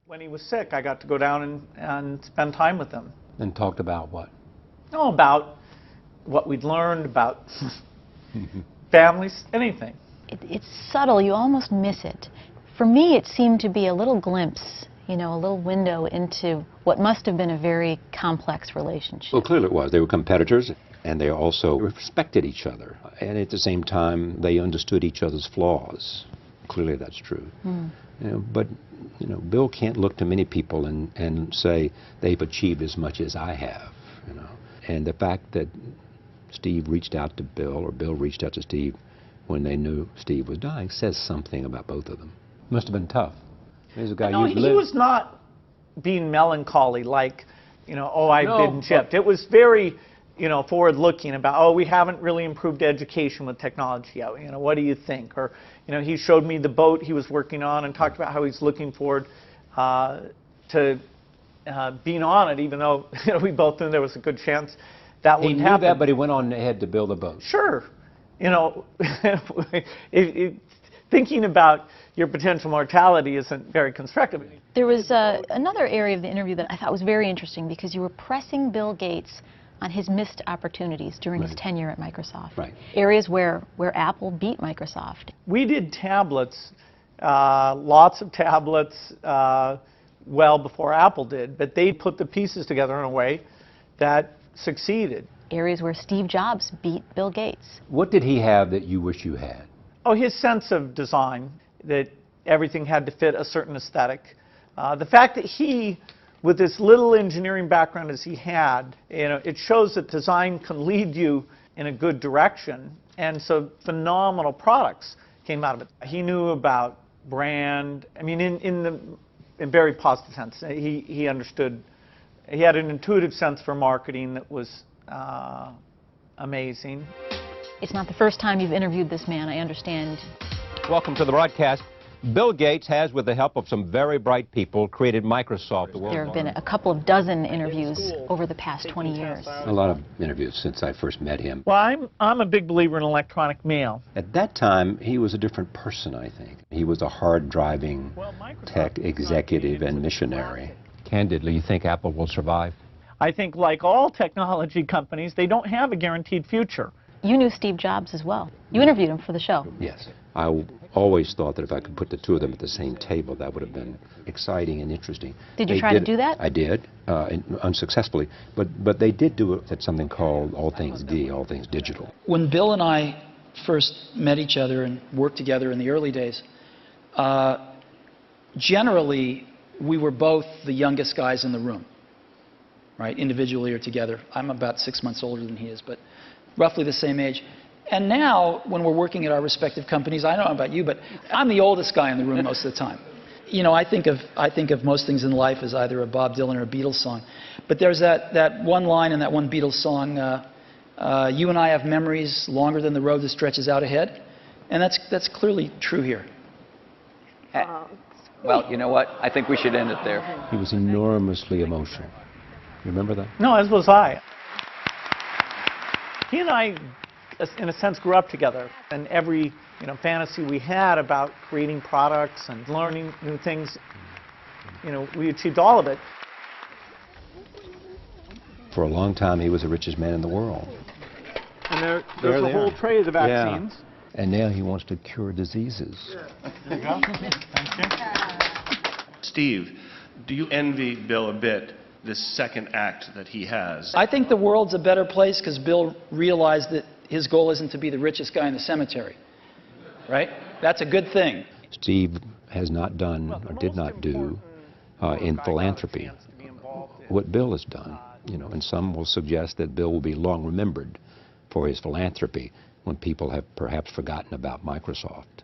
When he was sick, I got to go down and spend time with him. And talked about what? Oh, about what we'd learned, about families, anything. It's subtle, you almost miss it. For me, it seemed to be a little glimpse, you know, a little window into what must have been a very complex relationship. Well, clearly it was. They were competitors, and they also respected each other. And at the same time, they understood each other's flaws. Clearly that's true. You know, but, you know, Bill can't look to many people and say they've achieved as much as I have, you know. And the fact that Steve reached out to Bill, or Bill reached out to Steve when they knew Steve was dying, says something about both of them. Must have been tough. He's a guy No, he was not being melancholy like, you know, oh, I've been chipped. It was very, you know, forward-looking about, oh, we haven't really improved education with technology yet. You know, what do you think? Or, you know, he showed me the boat he was working on and talked about how he's looking forward to being on it, even though, you know, we both knew there was a good chance that wouldn't happen. He knew that, but he went on ahead to build a boat. Sure. You know, thinking about your potential mortality isn't very constructive. There was another area of the interview that I thought was very interesting because you were pressing Bill Gates on his missed opportunities during his tenure at Microsoft. Right. Areas where Apple beat Microsoft. We did tablets, lots of tablets, well before Apple did, but they put the pieces together in a way that succeeded. Areas where Steve Jobs beat Bill Gates. What did he have that you wish you had? Oh, his sense of design, that everything had to fit a certain aesthetic. The fact that he, with this little engineering background as he had, you know, it shows that design can lead you in a good direction. And so phenomenal products came out of it. He knew about brand, I mean, in very positive sense. He understood, he had an intuitive sense for marketing that was amazing. It's not the first time you've interviewed this man, I understand. Welcome to the broadcast. Bill Gates has, with the help of some very bright people, created Microsoft. There have been a couple of dozen interviews over the past 20 years. A lot of interviews since I first met him. Well, I'm a big believer in electronic mail. At that time, he was a different person, I think. He was a hard-driving tech executive and missionary. Candidly, you think Apple will survive? I think, like all technology companies, they don't have a guaranteed future. You knew Steve Jobs as well. You interviewed him for the show. Yes. I always thought that if I could put the two of them at the same table, that would have been exciting and interesting. Did you try to do that? I did, unsuccessfully. But they did do it at something called All Things D, All Things Digital. When Bill and I first met each other and worked together in the early days, generally, we were both the youngest guys in the room, right, individually or together. I'm about 6 months older than he is, but roughly the same age. And now, when we're working at our respective companies, I don't know about you, but I'm the oldest guy in the room most of the time. You know, I think of most things in life as either a Bob Dylan or a Beatles song. But there's that one line in that one Beatles song, you and I have memories longer than the road that stretches out ahead. And that's clearly true here. Well, you know what? I think we should end it there. He was enormously emotional. You remember that? No, as was I. He and I, in a sense, grew up together, and every fantasy we had about creating products and learning new things, we achieved all of it. For a long time, he was the richest man in the world. And there's a whole tray of the vaccines. Yeah. And now he wants to cure diseases. Yeah. There you go. Thank you. Steve, do you envy Bill a bit, this second act that he has? I think the world's a better place because Bill realized that his goal isn't to be the richest guy in the cemetery, right? That's a good thing. Steve has not done or did not do in philanthropy what Bill has done. And some will suggest that Bill will be long remembered for his philanthropy when people have perhaps forgotten about Microsoft.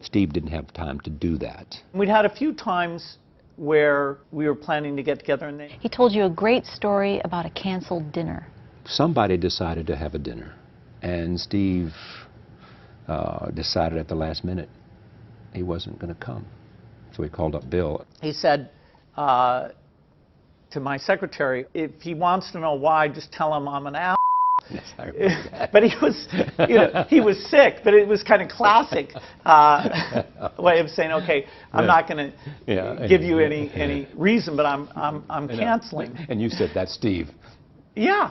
Steve didn't have time to do that. We'd had a few times where we were planning to get together, and he told you a great story about a canceled dinner. Somebody decided to have a dinner, and Steve decided at the last minute he wasn't going to come. So he called up Bill. He said to my secretary, if he wants to know why, just tell him I'm an ass. I remember that. But he was sick, but it was kind of classic way of saying, okay, I'm not going to give you any reason, but I'm canceling. And you said, that's Steve. Yeah.